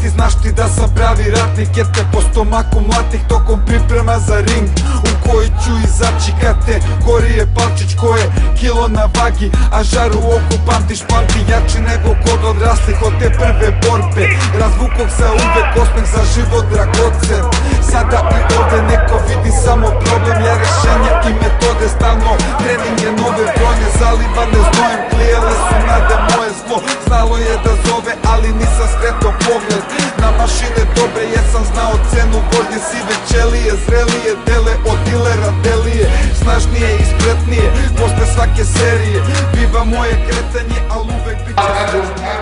ti znaš ti da sam pravi ratnik, jer te po stomaku mlatih tokom priprema za ring, u koji ću izaći kad te gorije palčić koje kilo na vagi, a žar u oku pamtiš, pamti jači nego kod odraslih od te prve borbe. Razvukog se uvek osmeh za život dragocen, sada i ovde neko vidi samo problem, ja rešenja i metode stalno, trening je nove brojne, zalivane znojem, klijele su nade moje zlo, znalo je da zove, ali nisam skretao pogled na mašine dobre, jer sam znao cenu vožnje sive ćelije, zrelije dele od dilera delije, snažnije i spretnije, posle svake serije biva moje kretanje, al uvek bit će strašnije.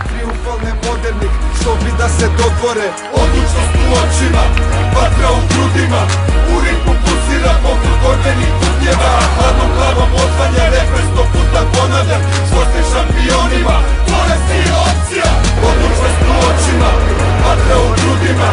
Triumfalne modernih, što bi da se dodvore, odlučnost u očima, vatra u grudima, u ritmu pulsira poput borbenih putnjeva, hladnom glavom otvanja reper 100 puta ponavljam, čvrstim šampionima, bolest je opcija. Odlučnost u očima, vatra u grudima,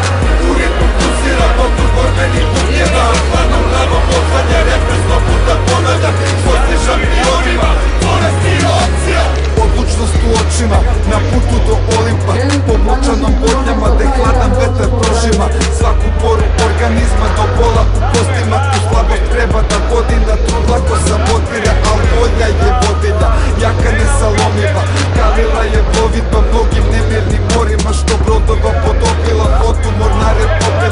u ritmu pulsira poput borbenih putnjeva, hladnom glavom otvanja reper 100 puta ponavljam, čvrstim šampionima, bolest je opcija. Odlučnost u očima, na putu do Olimpa, po močanom bodnjama, gde hladan vetar prožima svaku poru organizma do bola u kostima, tu slabost treba da vodi na trud, lako sabotira, al volja je vodilja, jaka nesalomiva, kalila je plovidba mnogim nemirnim morima, što brodova podobila flotu mornare popet